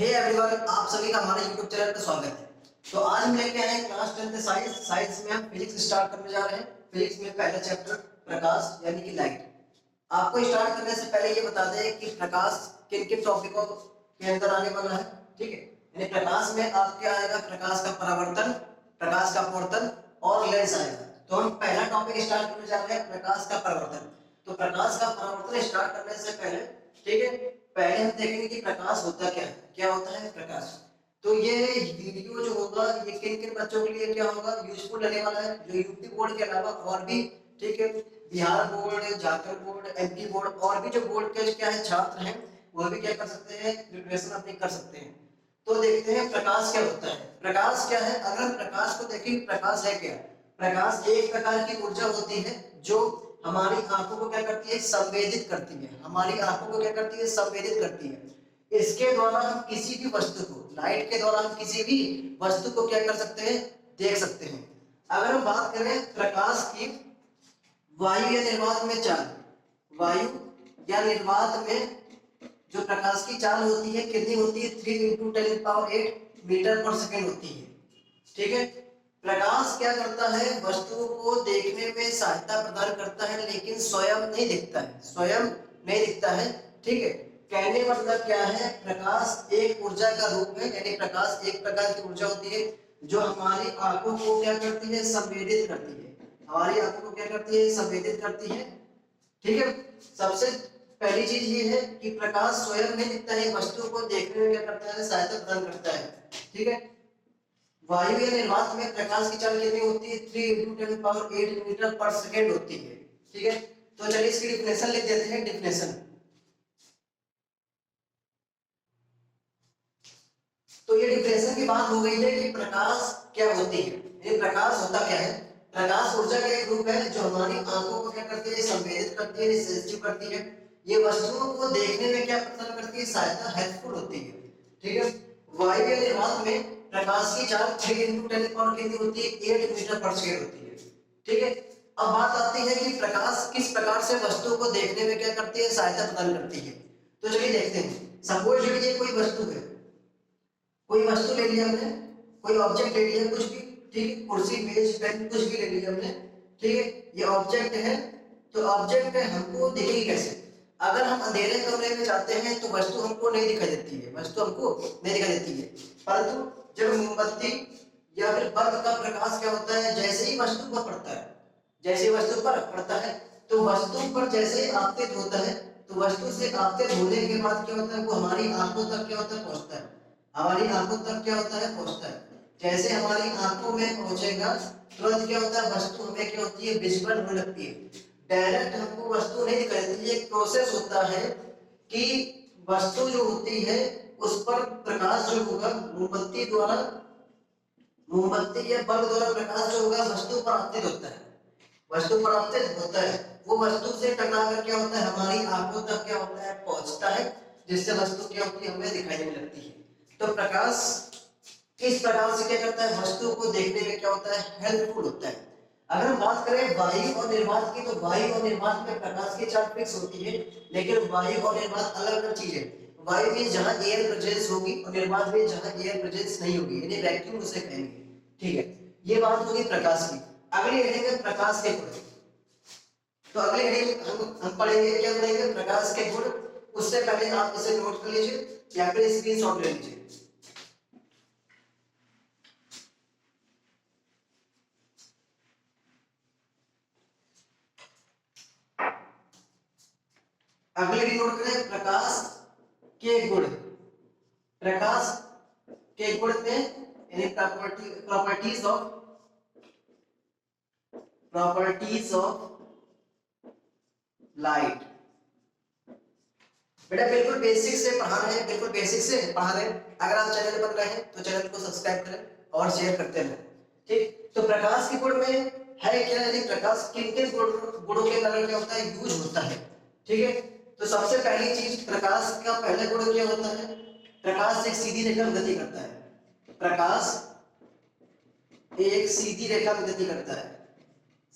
Hey everyone, आप सभी का हमारे YouTube चैनल पर स्वागत है। तो आज हम लेके आए हैं क्लास 10th साइंस। साइंस में हम फिजिक्स स्टार्ट करने जा रहे हैं। फिजिक्स में पहला चैप्टर प्रकाश यानी कि लाइट। आपको स्टार्ट करने से पहले ये बता दें कि प्रकाश किन किन टॉपिकों के अंदर आने वाला है। ठीक है, यानी प्रकाश में आपके आएगा प्रकाश का परावर्तन, प्रकाश का अपवर्तन और लेंस आएगा। तो हम पहला टॉपिक स्टार्ट करने जा रहे हैं प्रकाश का परावर्तन। तो प्रकाश का परावर्तन स्टार्ट करने से पहले, ठीक है, पहले हम देखेंगे कि प्रकाश होता क्या है। क्या होता है प्रकाश? तो ये वीडियो जो होगा ये किन किन बच्चों के लिए क्या होगा, यूजफुल रहने वाला है, जो यूपी बोर्ड के अलावा और भी, ठीक है, Bihar board, Jharkhand board, MP board और भी जो बोर्ड के क्या है छात्र हैं वह भी क्या कर सकते हैं, प्रिपरेशन अपनी कर सकते हैं। तो देखते हैं प्रकाश क्या होता है। प्रकाश क्या है? अगर हम प्रकाश को देखें, प्रकाश है क्या? प्रकाश एक प्रकार की ऊर्जा होती है जो हमारी आंखों को क्या करती है, संवेदित करती है। हमारी आंखों को क्या करती है, संवेदित करती है। इसके द्वारा हम किसी भी वस्तु को, लाइट के द्वारा हम किसी भी वस्तु को क्या कर सकते हैं, देख सकते हैं। अगर हम बात करें प्रकाश की, वायु या निर्वात में चाल, वायु या निर्वात में जो प्रकाश की चाल होती है कितनी होती है, 3 × 10⁸ मीटर पर सेकेंड होती है। ठीक है, प्रकाश क्या करता है, वस्तुओं को देखने में सहायता प्रदान करता है लेकिन स्वयं नहीं दिखता है, स्वयं नहीं दिखता है। ठीक है, कहने मतलब क्या है, प्रकाश एक ऊर्जा का रूप है, यानी प्रकाश एक प्रकार की ऊर्जा होती है जो हमारी आंखों को क्या करती है, संवेदित करती है। हमारी आंखों को क्या करती है, संवेदित करती है। ठीक है, सबसे पहली चीज ये है कि प्रकाश स्वयं नहीं दिखता है, वस्तु को देखने में क्या करता है, सहायता प्रदान करता है। ठीक है, वायु या निर्वात में प्रकाश की चाल कितनी होती है, 3 × 10⁸ मीटर पर सेकेंड होती है। ठीक है, तो चलिए इसकी डिफिनेशन लिख देते हैं। डिफिनेशन, तो ये डिफिनेशन की बात हो गई है कि प्रकाश क्या होती है। ये प्रकाश होता क्या है? प्रकाश ऊर्जा का एक रूप है जो हमारी आंखों को क्या करती है, संवेदित करती है, सेंसिटिव करती है। ये वस्तुओं को देखने में क्या प्रदान करती है, सहायता, हेल्पफुल होती है। ठीक है, वायु या निर्वात में प्रकाश की चाल 3 × 10⁻⁸ कितनी होती है, 8 मीटर पर सेकेंड होती है। ठीक है, अब बात आती है कि प्रकाश किस प्रकार से वस्तु को देखने में क्या करती है, सहायता प्रदान करती है। तो चलिए देखते हैं। सपोज ये कोई वस्तु है, कोई वस्तु ले लिया हमने, कोई ऑब्जेक्ट ले लिया, कुछ भी, ठीक है, कुर्सी, मेज, पेन, कुछ भी ले लिया हमने। ठीक है, ये ऑब्जेक्ट है। तो ऑब्जेक्ट हमको दिखेगी कैसे? अगर हम अंधेरे कमरे में जाते हैं तो वस्तु हमको नहीं दिखाई देती है, वस्तु हमको नहीं दिखाई देती है। परंतु जब मोमबत्ती या फिर बल्ब का प्रकाश क्या होता है, जैसे ही वस्तु पर पड़ता है, जैसे ही वस्तु पर पड़ता है तो वस्तु पर जैसे ही आपतित होता है, तो वस्तु से आपतित होने के बाद क्या होता है, वो हमारी आंखों तक क्या होता है, पहुंचता है। हमारी आंखों तक क्या होता है, पहुंचता है। जैसे हमारी आंखों में पहुंचेगा तुरंत क्या होता है, वस्तु हमें क्या होती है, विजिबल होने लगती है। डायरेक्ट हमको वस्तु नहीं दिखाई देती। ये प्रोसेस होता है कि वस्तु जो होती है उस पर प्रकाश जो होगा, मोमबत्ती द्वारा, मोमबत्ती या बल्ब द्वारा प्रकाश जो होगा वस्तु पर आपतित होता है, वस्तु पर आपतित होता है। वो वस्तु से टकरा कर क्या होता है, हमारी आंखों तक क्या होता है, पहुंचता है, जिससे वस्तु क्या होती है, हमें दिखाई देने लगती है। तो प्रकाश किस प्रकार से क्या करता है, वस्तु को देखने में क्या होता है, हेल्पफुल होता है। अगर हम बात करें वायु और निर्वात की, तो वायु और निर्वात में प्रकाश की चाल फिक्स होती है, लेकिन वायु और निर्वात अलग अलग चीज है। वायु में जहां एयर प्रेजेंस होगी और निर्वात में जहां एयर प्रेजेंस नहीं होगी, यानी वैक्यूम उसे कहेंगे। ठीक है, ये बात होगी प्रकाश की। अगली हेडिंग है प्रकाश के गुण। तो अगली हेडिंग हम पढ़ेंगे, क्या पढ़ेंगे, प्रकाश के गुण। उससे पहले आप इसे नोट कर लीजिए या फिर स्क्रीनशॉट ले लीजिए। अगली नोट करें, प्रकाश के गुण। प्रकाश के गुण में यानी प्रॉपर्टीज ऑफ लाइट। बेटा बिल्कुल बेसिक से पढ़ा रहे हैं, बिल्कुल बेसिक से पढ़ा रहे हैं। अगर आप चैनल पर नए हैं तो चैनल को सब्सक्राइब करें और शेयर करते रहें। ठीक, तो प्रकाश के गुण में है क्या, यानी प्रकाश किन किन गुणों के कारण क्या होता है, यूज होता है। ठीक है, तो सबसे पहली चीज, प्रकाश का पहला गुण क्या होता है, प्रकाश एक सीधी रेखा में गति करता है। प्रकाश एक सीधी रेखा में गति करता है,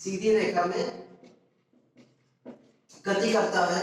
सीधी रेखा में गति करता है।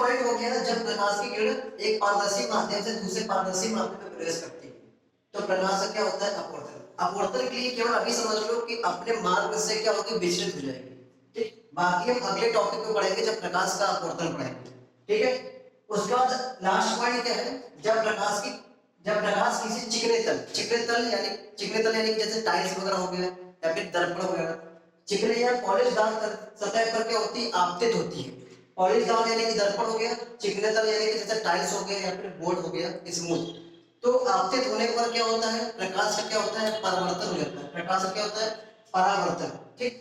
पॉइंट हो गया जब प्रकाश की किरण एक पारदर्शी माध्यम से दूसरे पारदर्शी माध्यम में प्रवेश करती है तो प्रकाश का क्या होता है? अपवर्तन। अपवर्तन के लिए केवल अभी समझ लो कि अपने मार्ग से क्या होगी? विचलित हो जाएगी। ठीक, बाकी हम अगले टॉपिक में पढ़ेंगे जब प्रकाश का अपवर्तन पढ़ेंगे। ठीक है, उसके बाद लास्ट पॉइंट क्या है? जब प्रकाश किसी चिकने तल यानी जैसे टाइल्स वगैरह हो गया या फिर दर्पण वगैरह, चिकने या पॉलिशदार सतह पर क्या होती है? आपतित होती है। पॉलिशदार यानी कि दर्पण हो गया, चिकने तल यानी कि जैसे टाइल्स हो गया या फिर बोर्ड हो गया स्मूथ। तो आपतित होने पर क्या होता है? प्रकाश का क्या होता है? परावर्तन हो जाता है। प्रकाश का क्या होता है? परावर्तन। ठीक,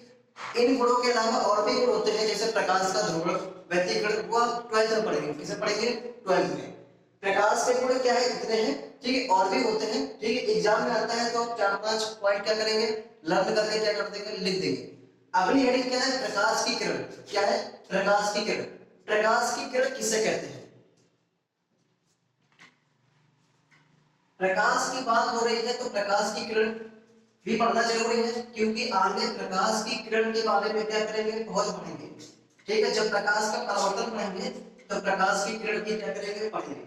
इन गुणों के अलावा और भी गुण होते हैं जैसे प्रकाश का ध्रुवण, व्यतिकरण, वो आप 12th में पढ़ेंगे। किसे पढ़ेंगे? 12th में। प्रकाश के गुण क्या है? इतने हैं। ठीक है, और भी होते हैं। ठीक है, एग्जाम में आता है तो 4-5 पॉइंट क्या करेंगे? लर्न करके क्या कर देंगे? लिख देंगे। अगली हेडिंग क्या है? प्रकाश की किरण। क्या है? प्रकाश की किरण। प्रकाश की किरण किसे कहते हैं? प्रकाश की बात हो रही है तो प्रकाश की किरण भी पढ़ना जरूरी है, क्योंकि आगे प्रकाश की किरण के बारे में क्या करेंगे? बहुत पढ़ेंगे। ठीक है, जब प्रकाश का परावर्तन पढ़ेंगे तो प्रकाश की किरण की क्या करेंगे? पढ़ेंगे।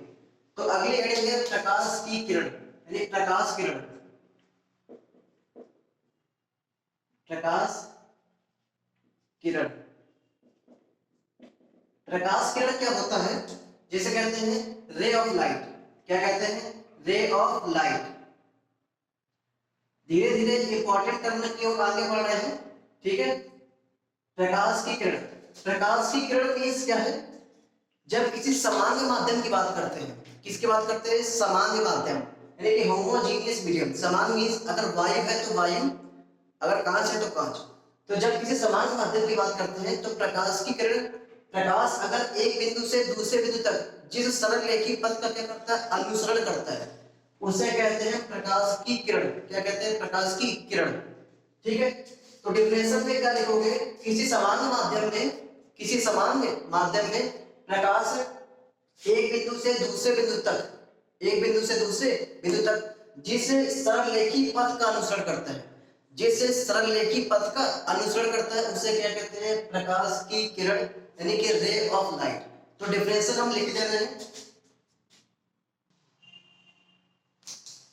तो अगली हेडिंग है प्रकाश की किरण, यानी प्रकाश किरण। प्रकाश किरण। प्रकाश किरण क्या होता है? जैसे कहते हैं रे ऑफ लाइट। क्या कहते हैं? Ray of light. धीरे धीरे इंपॉर्टेंट टर्म की ओर आगे बढ़ रहे हैं। ठीक है, प्रकाश की किरण। प्रकाश की किरण मींस क्या है? जब किसी सामान्य माध्यम की बात करते हैं, किसकी बात करते हैं? सामान्य माध्यम, यानी कि होमोजीनियस मीडियम। समान मींस अगर वायु है तो वायु, अगर कांच है तो कांच। तो जब किसी समान माध्यम की बात करते हैं तो प्रकाश की किरण, प्रकाश अगर एक बिंदु से दूसरे बिंदु तक जिस सरलरेखी पथ का क्या करता है? अनुसरण करता है, उसे कहते हैं प्रकाश की किरण। क्या कहते हैं? प्रकाश की किरण। ठीक है, तो डेफिनेशन में क्या लिखोगे? किसी सामान्य माध्यम में प्रकाश एक बिंदु से दूसरे बिंदु तक जिस सरलरेखी पथ का अनुसरण करता है, उसे क्या कहते हैं? प्रकाश की किरण, यानी कि रे ऑफ लाइट। तो डेफिनेशन हम लिख दे रहे हैं।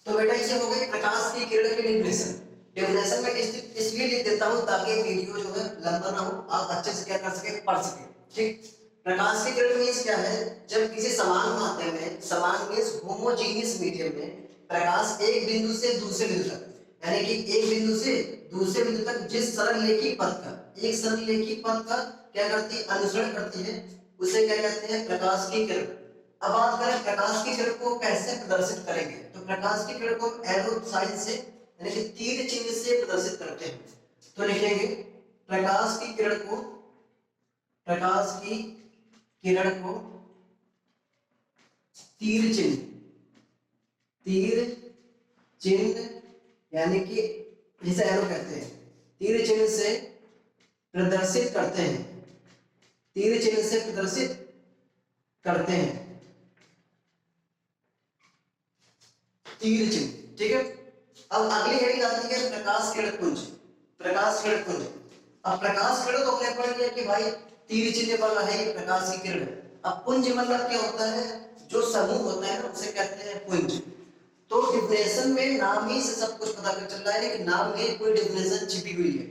तो बेटा इसे हो गई प्रकाश की किरण की डेफिनेशन में इसलिए लिख देता हूं ताकि वीडियो जो है लंबा ना हो, आप अच्छे से क्या कर सके? पढ़ सके। ठीक, प्रकाश की किरण मींस क्या है? जब किसी समान माध्यम में, समान मींस होमोजीनियस मीडियम में, प्रकाश एक बिंदु से दूसरे बिंदु तक, यानी कि एक बिंदु से दूसरे बिंदु तक जिस सरलरेखी पथ का क्या करती है? अनुसरण करती है, उसे क्या कहते हैं? प्रकाश की किरण। अब बात करें प्रकाश की किरण को कैसे प्रदर्शित करेंगे, तो प्रकाश की किरण को एरो साइन से, यानी कि तीर चिन्ह से प्रदर्शित करते हैं। तो लिखेंगे प्रकाश की किरण को तीर चिन्ह, यानी कि जिसे एरो कहते हैं, तीर चिन्ह से प्रदर्शित करते हैं। तीर चिन्ह। ठीक है, अब अगली हेडिंग आती है प्रकाश किरण पुंज। अब प्रकाश किरण तो हमने पढ़ लिया कि भाई तीर चिन्ह वाला है ये प्रकाश की किरण। अब पुंज मतलब क्या होता है? जो समूह होता है ना उसे कहते हैं पुंज। तो डिफिनेशन में नाम ही से सब कुछ पता चल रहा है, लेकिन नाम में कोई डिफिनेशन छिपी हुई है।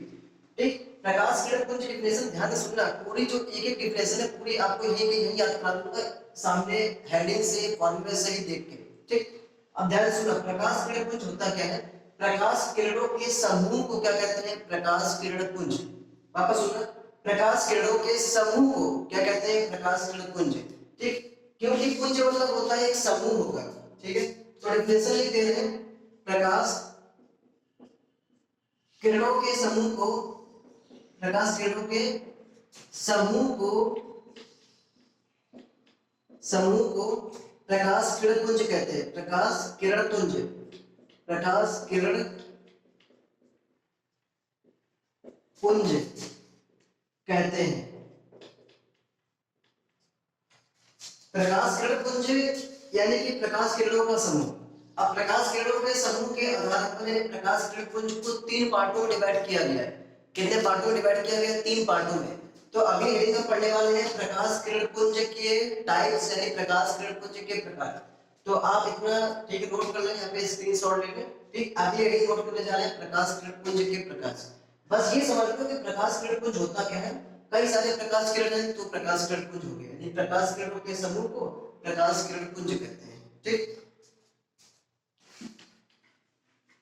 ठीक, प्रकाश किरण पुंज डिफिनेशन ध्यान से सुनना, पूरी जो एक डिफिनेशन है पूरी आपको यही याद करा दूंगा सामने हेडिंग से, फॉर्मूले से ही देख के। ठीक, अब ध्यान से सुनना, प्रकाश किरण पुंज होता क्या है? प्रकाश किरणों के समूह को क्या कहते हैं? प्रकाश किरण पुंज। वापस सुनना, प्रकाश किरणों के समूह को क्या कहते हैं? प्रकाश किरण पुंज। ठीक, क्योंकि पुंज मतलब होता है एक समूह होगा। ठीक है, तो डेफिनेशन लिख दे रहे हैं, प्रकाश किरणों के समूह को प्रकाश किरण पुंज कहते हैं। प्रकाश किरण पुंज कहते हैं। प्रकाश किरण पुंज यानी कि प्रकाश किरणों का समूह। अब प्रकाश किरणों के समूह के आधार पर प्रकाश किरण पुंज को 3 पार्टों में डिवाइड किया गया है। कितने पार्टों में डिवाइड किया गया? 3 पार्टों में। तो तो अगली हेडिंग हम पढ़ने वाले हैं प्रकाश किरण पुंज के टाइप्स, यानी प्रकाश किरण पुंज के प्रकार। तो आप इतना ठीक है नोट कर लें, यहाँ पे स्क्रीनशॉट ले लें। ठीक, अगली हेडिंग नोट करने जा रहे हैं प्रकाश किरण पुंज के प्रकार। बस ये समझ लो कि प्रकाश किरण पुंज होता क्या है। कई सारे प्रकाश किरण हैं तो प्रकाश किरण पुंज हो गया, यानी प्रकाश किरणों के समूह को प्रकाश किरण पुंज कहते हैं। ठीक,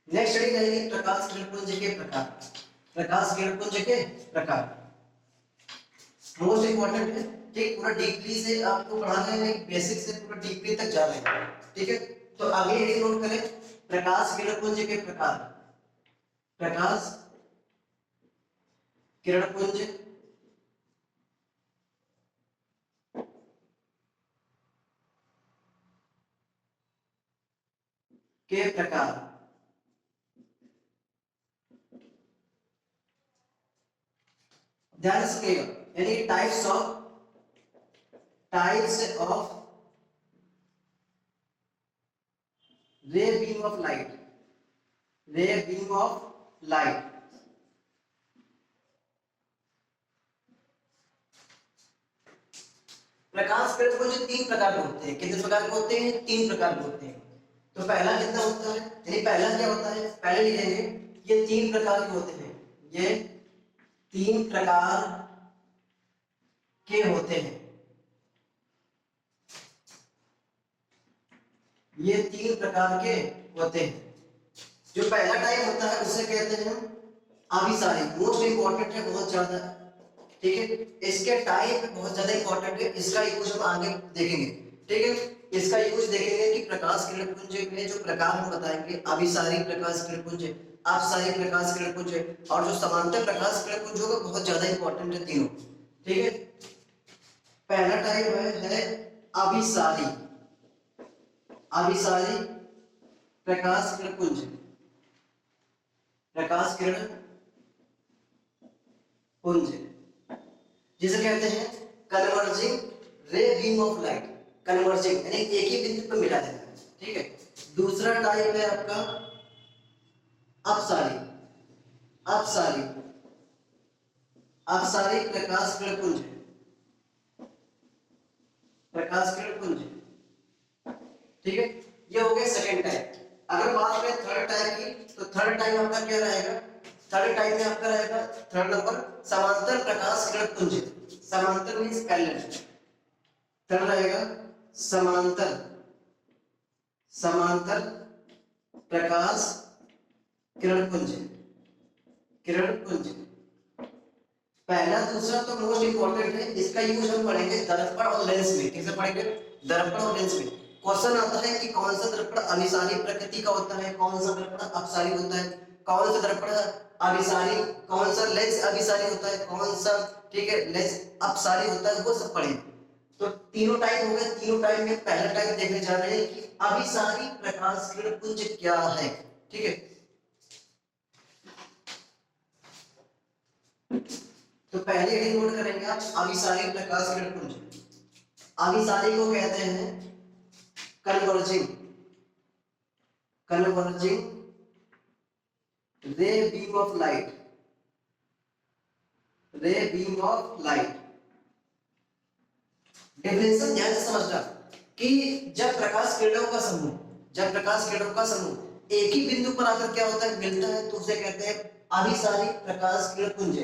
नेक्स्ट हेडिंग रहेगी प्रकाश किरण पुंज के प्रकार। प्रकाश किरण पुंज के प्रकार मोस्ट इंपॉर्टेंट है। ठीक, पूरा डीपली से आपको पढ़ाना है, बेसिक से पूरा डीपली तक जा रहे हैं। ठीक है, तो आगे हेडिंग नोट करें प्रकाश किरण पुंज के प्रकार। प्रकाश किरण पुंज के प्रकार। ध्यान से सुनिएगा, यानी types of ray beam of light. Ray beam of light, प्रकाश किरण पुंज तीन प्रकार के होते हैं। कितने प्रकार के होते हैं? तीन प्रकार के होते हैं। तो पहला कितना होता है, यानी पहला क्या होता है, पहले लिखेंगे ये तीन प्रकार के होते हैं। ये तीन प्रकार के होते हैं। ये तीन प्रकार के होते हैं। जो पहला टाइप होता है उसे कहते हैं अभिसारी। मोस्ट इंपॉर्टेंट है, बहुत ज्यादा। ठीक है, इसके टाइप बहुत ज्यादा इंपॉर्टेंट है, इसका यूज हम आगे देखेंगे। ठीक है, इसका यूज देखेंगे कि प्रकाश किरण पुंज में जो प्रकार हम बताएंगे, अभिसारी प्रकाश किरण पुंज, अपसारी प्रकाश किरण पुंज और जो समांतर प्रकाश किरण पुंज होगा, बहुत ज्यादा इंपॉर्टेंट है तीनों। ठीक है, पहला टाइप है अभिसारी। अभिसारी प्रकाश किरण पुंज। प्रकाश किरण पुंज जिसे कहते हैं converging ray beam of light. Converging यानी एक ही बिंदु पर मिला देना। ठीक है, दूसरा टाइप है आपका अपसारी। अपसारी, अपसारी प्रकाश किरण पुंज। प्रकाश किरण पुंज। ठीक है, ये हो गया सेकंड टाइप। अगर बात करें थर्ड टाइप की, तो थर्ड टाइप आपका क्या रहेगा? थर्ड टाइप में आपका रहेगा थर्ड नंबर समांतर प्रकाश किरण पुंज। समांतर मींस पैरेलल। थर्ड रहेगा समांतर, समांतर प्रकाश किरण पुंज। किरण पुंज पहला दूसरा तो मोस्ट इंपॉर्टेंट है, इसका यूज हम पढ़ेंगे दर्पण और लेंस में। किसे पढ़ेंगे? दर्पण और लेंस में। क्वेश्चन आता है कि कौन सा दर्पण अभिसारी प्रकृति का होता है, कौन सा दर्पण अपसारी होता है, कौन सा दर्पण अभिसारी, कौन सा लेंस अभिसारी होता है, कौन सा ठीक है लेंस अपसारी होता है, वो सब पढ़ेंगे। तो तीनों टाइप हो गए। तीनों टाइप में पहला टाइप देखने जा रहे हैं कि अभिसारी प्रकाश किरण पुंज क्या है। ठीक है, तो पहले हेडिंग नोट करेंगे आप अभिसारी प्रकाश किरण पुंज। अभिसारी को कहते हैं converging, converging ray beam of light. Ray beam of light. Definition ध्यान से समझना कि जब प्रकाश किरणों का समूह, जब प्रकाश किरणों का समूह एक ही बिंदु पर आकर क्या होता है, मिलता है, तो उसे कहते हैं अभिसारी प्रकाश किरण पुंज।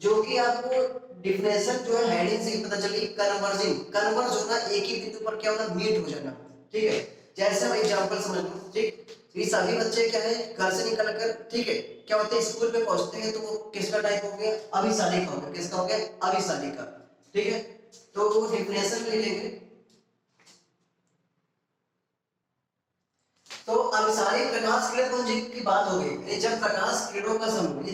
जो कि आपको डिफिनेशन जो है हेडिंग से ही पता चली, कन्वर्जिंग। कन्वर्ज होना, एक ही बिंदु पर क्या होना, मीट हो जाना। ठीक है, जैसे हम एग्जांपल समझ लो। ठीक, ये सभी बच्चे क्या है घर से निकल कर ठीक है क्या होते हैं स्कूल पे पहुंचते हैं, तो वो किसका टाइप हो गया? अभिसारी का हो गया। किसका हो गया? अभिसारी का। ठीक है, तो वो डिफिनेशन ले लेंगे। तो अभिसारी प्रकाश किरण पुंज की बात हो गई, यानी जब प्रकाश किरणों का समूह,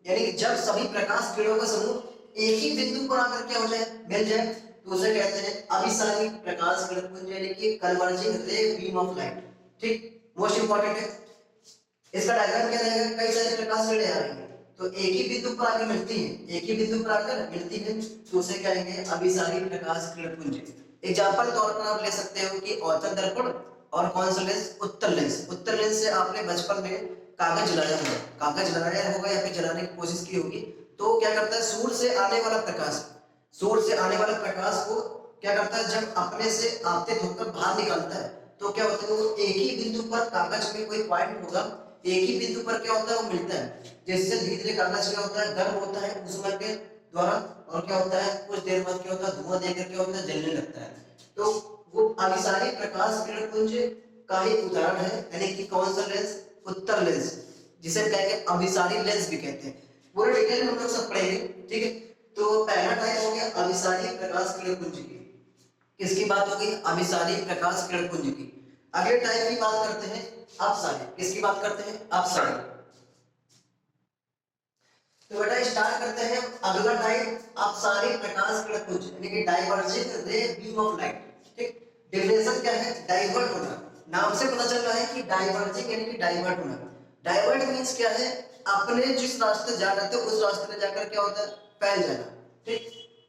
यानी जब सभी प्रकाश किरणों का समूह एक ही बिंदु पर आकर क्या हो जाए, मिल जाए, तो उसे कहते हैं अभिसारी प्रकाश किरण पुंज, यानी कि converging ray beam of light. ठीक, मोस्ट इंपॉर्टेंट है। इसका डायग्राम क्या रहेगा? कई सारे प्रकाश किरणें आ रही हैं, तो एक ही बिंदु पर आकर मिलती हैं, एक ही बिंदु पर आकर मिलती हैं, तो उसे कहेंगे अभिसारी प्रकाश किरण पुंज। एग्जांपल तौर पर आप ले सकते हो कि औचक दर्पण और कौन सा लेंस? उत्तल लेंस। उत्तल लेंस से आपने बचपन में कागज जलाया होगा, कागज जलाया होगा या फिर जलाने की कोशिश की होगी। तो क्या करता है, सूर्य से आने वाला प्रकाश सूर्य से आने वाले प्रकाश को क्या करता है, जब अपने से आपतित होकर बाहर निकलता है तो क्या होता है, वो एक ही बिंदु पर कागज में कोई पॉइंट होगा, एक ही बिंदु पर क्या होता है वो मिलता है, जिससे धीरे धीरे कागज क्या होता है, गर्म होता है ऊष्मा के द्वारा, और क्या होता है कुछ देर बाद क्या होता है, धुआं देकर क्या होता है, जलने लगता है। तो वो अभिसारी प्रकाश किरण पुंज का ही उदाहरण है, यानी कि कौन सा लेंस, उत्तल लेंस, जिसे कहेंगे अभिसारी लेंस भी कहते हैं। पूरे डिटेल में हम लोग सब पढ़ेंगे, ठीक है। तो पहला टाइप हो गया अभिसारी प्रकाश किरण पुंज की, किसकी बात हो गई, अभिसारी प्रकाश किरण पुंज की। अगले टाइप की बात करते हैं अपसारी, किसकी बात करते हैं, अपसारी। तो बेटा स्टार्ट करते हैं अगला टाइप अपसारी प्रकाश किरण पुंज, यानी कि डाइवर्जिंग रे बीम ऑफ लाइट, ठीक। डेफिनेशन क्या है, डाइवर्ट होना, नाम से पता चल रहा है कि डाइवर्जिंग यानी कि डाइवर्ट होना। डाइवर्ट मींस क्या है, अपने जिस रास्ते जा रहे थे उस रास्ते में जाकर क्या होता है, फैल जाना, ठीक,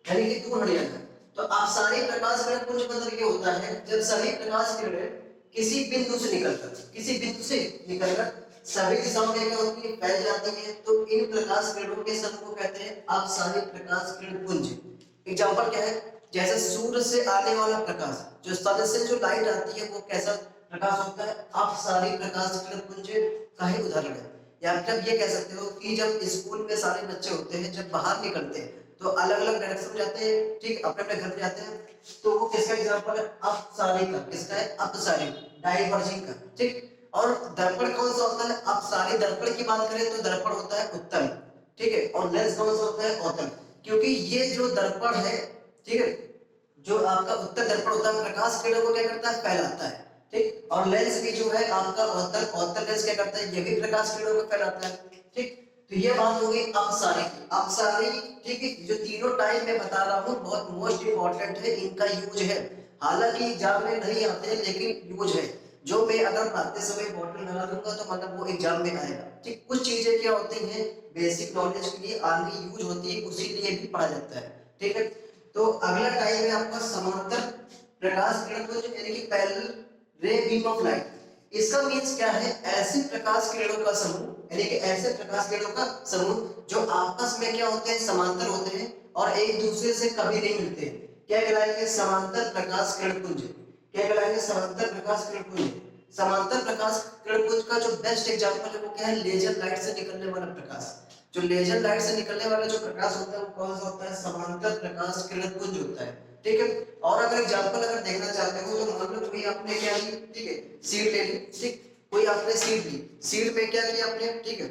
यानी कि दूर हट जाना। तो अपसारी प्रकाश किरण पुंज मतलब ये होता है जब सभी प्रकाश किरणें किसी बिंदु से निकलकर सभी दिशाओं में क्या होती है, फैल जाती है, तो इन प्रकाश किरणों के समूह को कहते हैं अपसारी प्रकाश किरण पुंज। एग्जांपल क्या है, जैसे सूर्य से आने वाला प्रकाश, जो सन से जो लाइट आती है वो कैसा प्रकाश होता है, अपसारी प्रकाश किरण पुंज का ही उदाहरण है। या फिर ये कह सकते हो कि जब स्कूल में सारे बच्चे होते हैं, जब बाहर निकलते हैं तो अलग अलग डायरेक्शन में जाते हैं, ठीक, अपने अपने घर में जाते हैं, तो वो किसका एग्जांपल है, अपसारी का, किसका है, अपसारी, डाइवर्जिंग का, ठीक। और दर्पण कौन सा होता है, अपसारी दर्पण की बात करें तो दर्पण होता है उत्तल, ठीक है, और लेंस कौन सा होता है, अवतल, क्योंकि ये जो दर्पण है, ठीक है, जो आपका उत्तल दर्पण होता है प्रकाश किरणों को क्या करता है, फैलाता है, ठीक, और लेंस भी जो है आपका अवतल लेंस क्या करता है, ये भी प्रकाश किरणों को फैलाता है, ठीक। तो ये बात हो गई अपसारी की। अपसारी, ठीक है, जो तीनों टाइप मैं बता रहा हूँ बहुत मोस्ट इंपॉर्टेंट है, इनका यूज है, हालांकि एग्जाम में नहीं आते लेकिन यूज है, जो मैं अगर पढ़ते समय बॉटल लगा दूंगा तो मतलब वो एग्जाम में आएगा, ठीक। कुछ चीजें क्या होती हैं बेसिक नॉलेज के लिए आगे यूज होती है, उसी लिए भी पढ़ा जाता है, ठीक है। तो अगला टाइप है आपका समांतर प्रकाश किरण पुंज, यानी कि पैरेलल रे बीम ऑफ लाइट। इसका मीन्स क्या है, ऐसे प्रकाश किरणों का समूह, यानी कि ऐसे प्रकाश किरणों का समूह जो आपस में क्या होते हैं, समांतर होते हैं और एक दूसरे से कभी नहीं मिलते, क्या कहलाएंगे, समांतर प्रकाश किरण पुंज, क्या कहलाएंगे, समांतर प्रकाश किरण पुंज। समांतर प्रकाश किरण पुंज का जो बेस्ट एग्जांपल है वो क्या है, लेजर लाइट से निकलने वाला प्रकाश, जो लेजर लाइट से निकलने वाला जो प्रकाश होता है वो कौन सा होता है, समांतर प्रकाश किरण पुंज होता है, ठीक है। और अगर एग्जांपल अगर देखना चाहते हो तो मान लो कोई आपने क्या ली, ठीक है, सीट ले ली, ठीक, कोई आपने सीट ली, सीट में क्या किया आपने, ठीक है,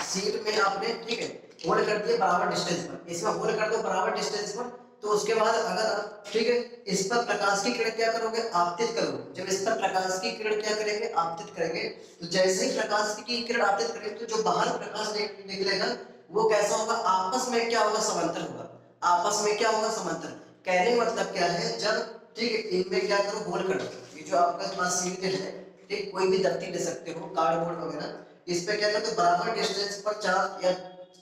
सीट में आपने, ठीक है, होल्ड कर दिया बराबर डिस्टेंस पर, इसमें होल्ड कर दो बराबर डिस्टेंस पर, तो उसके बाद अगर आप, ठीक है, इस पर प्रकाश की किरण क्या करोगे, आपतित करोगे, जब इस पर प्रकाश की किरण क्या करेंगे, आपतित करेंगे, तो जैसे ही प्रकाश की किरण आपतित करेंगे तो जो बाहर प्रकाश निकलेगा वो कैसा होगा, आपस में क्या होगा, समांतर होगा, आपस में क्या होगा, समांतर। कहने का मतलब क्या है, जब, ठीक है, इनमें क्या करो, होल्ड कर दो, ये जो आपके पास सीट है, ठीक, कोई भी दफ्ती ले सकते हो, कार्डबोर्ड वगैरह, इस पे क्या कर दो बराबर डिस्टेंस पर 4 या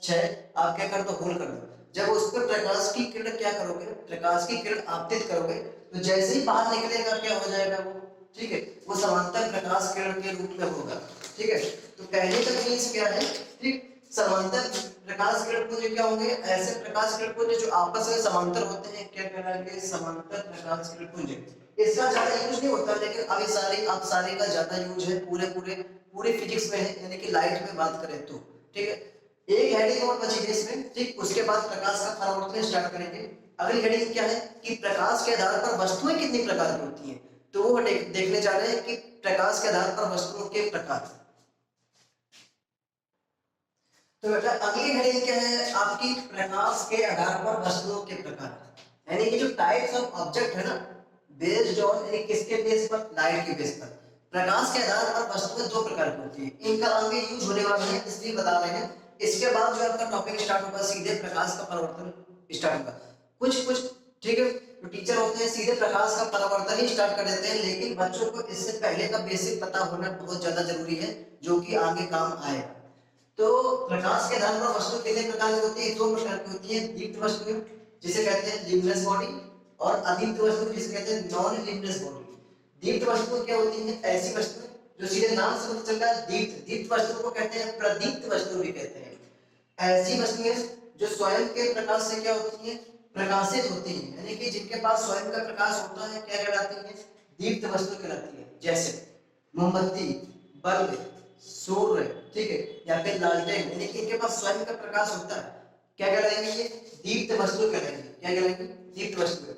6 आप क्या कर दो, होल्ड कर दो, जब उस पर प्रकाश की किरण क्या करोगे, प्रकाश की किरण आपतित करोगे, तो जैसे ही बाहर निकलेगा क्या हो जाएगा वो, ठीक है, वो समांतर प्रकाश किरण के रूप में होगा, ठीक है। तो पहले का मींस क्या है, ठीक, समांतर प्रकाश किरण पुंज क्या होंगे, ऐसे प्रकाश किरण पुंज जो आपस में समांतर होते हैं, क्या कहलाएंगे, समांतर प्रकाश किरण पुंज। इसका ज्यादा यूज नहीं होता लेकिन अभिसारी अपसारी का ज्यादा यूज है, पूरे फिजिक्स में है, यानी कि लाइट में बात करें तो, ठीक है। एक हेडिंग और बची है इसमें, ठीक, उसके बाद प्रकाश का परावर्तन स्टार्ट करेंगे। अगली हेडिंग क्या है कि प्रकाश के आधार पर वस्तुएं कितनी प्रकार की होती हैं, तो वो देखने जा रहे हैं कि प्रकाश के आधार पर वस्तुओं के प्रकार। तो बेटा अगली हेडिंग क्या है आपकी, प्रकाश के आधार पर वस्तुओं के प्रकार, यानी कि जो टाइप्स ऑफ ऑब्जेक्ट है ना, बेस्ड ऑन, यानी किसके बेस पर, लाइट के बेस पर, प्रकाश के आधार पर वस्तुएं दो प्रकार की होती है, इनका आगे यूज होने वाला है इसलिए बता रहे हैं। इसके बाद जो आपका टॉपिक स्टार्ट होगा सीधे प्रकाश का परावर्तन स्टार्ट होगा। कुछ ठीक है, जो टीचर होते हैं सीधे प्रकाश का परावर्तन ही स्टार्ट कर देते हैं, लेकिन बच्चों को इससे पहले का बेसिक पता होना बहुत ज्यादा जरूरी है, जो कि आगे काम आएगा। तो प्रकाश के आधार पर वस्तु कितने प्रकार की होती है, दो प्रकार की होती है, दीप्त वस्तु जिसे कहते हैं ल्यूमिनस बॉडी, और अदीप्त वस्तु जिसे कहते हैं नॉन ल्यूमिनस बॉडी। दीप्त वस्तु क्या होती है, ऐसी वस्तु जो सीधे नाम से पता चल रहा है दीप्त, दीप्त वस्तु को कहते हैं प्रदीप्त वस्तु भी कहते हैं। ऐसी वस्तुएं जो स्वयं के प्रकाश से क्या होती हैं, प्रकाशित होती हैं, यानी कि जिनके पास स्वयं का प्रकाश होता है क्या कहलाती है? दीप्त वस्तु कहलाती है। जैसे मोमबत्ती, बल्ब, सूर्य, ठीक है, या फिर लालटेन, यानी कि इनके पास स्वयं का प्रकाश होता है, क्या कहलाएंगे? ये दीप्त वस्तु कहलाएंगे। क्या कहलाएंगे? दीप्त वस्तु।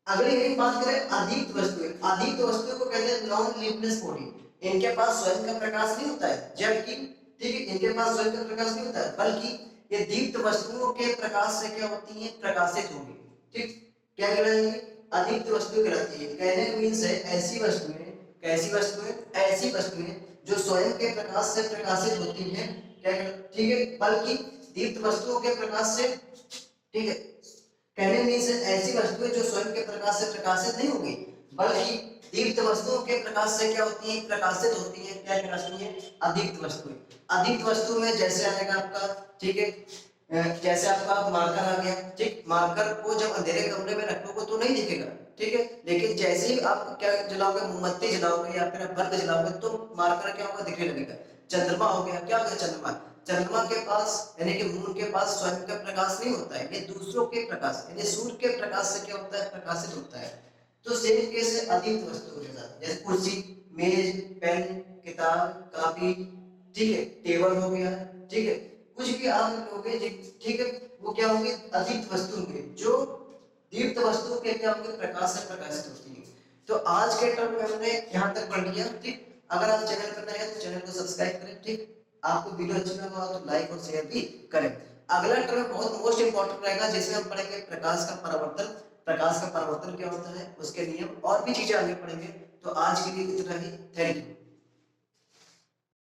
अगली की बात करें अदीप्त वस्तुएं। अदीप्त वस्तुओं को कहते हैं नॉन ल्यूमिनस बॉडी। इनके पास स्वयं का प्रकाश नहीं होता है, जबकि ठीक है इनके पास स्वयं का प्रकाश नहीं होता है, बल्कि ये दीप्त वस्तुओं के प्रकाश से क्या होती है? प्रकाशित होंगी। ठीक, क्या कहलाएंगी? अदीप्त वस्तु कहलाती है। कहने का मीन्स है ऐसी वस्तुएं, कैसी वस्तुएं? ऐसी वस्तुएं जो स्वयं के प्रकाश से प्रकाशित होती हैं, क्या ठीक है, बल्कि दीप्त वस्तुओं के प्रकाश से, ठीक है, कहने मीन्स ऐसी वस्तुएं जो स्वयं के प्रकाश से प्रकाशित नहीं होगी, बल्कि दीप्त वस्तुओं के प्रकाश से क्या होती है? प्रकाशित होती है। क्या कहलाती है? अदीप्त वस्तुएं। अदीप्त वस्तु में जैसे आएगा आपका, ठीक है, जैसे आपका मार्कर आ गया, ठीक, मार्कर को जब अंधेरे कमरे में रखोगे तो नहीं दिखेगा, ठीक है, लेकिन जैसे ही आप क्या जलाओगे? मोमबत्ती जलाओगे या फिर बल्ब जलाओगे तो मार्कर क्या होगा? दिखने लगेगा। चंद्रमा हो गया, क्या होगा? चंद्रमा। चंद्रमा के पास यानी कि मून के पास स्वयं का प्रकाश नहीं होता है, ये दूसरों के प्रकाश यानी सूर्य के प्रकाश से क्या होता है? प्रकाशित होता है। तो सेम केस है अदीप्त वस्तुओं के साथ, जैसे कुर्सी, मेज, पेन, किताब, कापी, ठीक है, टेबल हो गया, ठीक है, कुछ भी आप लोगे, ठीक है, वो क्या होंगे? अदीप्त वस्तु होंगे, जो दीप्त वस्तुओं के क्या होंगे? प्रकाश से प्रकाशित होती है। तो आज के टर्म में हमने यहाँ तक पढ़ लिया। ठीक, अगर आप चैनल पर नए हैं तो चैनल को सब्सक्राइब करें। ठीक, आपको वीडियो अच्छा लगा तो लाइक और शेयर भी करें। अगला टर्म बहुत मोस्ट इंपॉर्टेंट रहेगा, जिसमें हम पढ़ेंगे प्रकाश का परावर्तन। प्रकाश का परावर्तन क्या होता है, उसके नियम और भी चीजें आगे पढ़ेंगे। तो आज के लिए इतना ही। Thank you.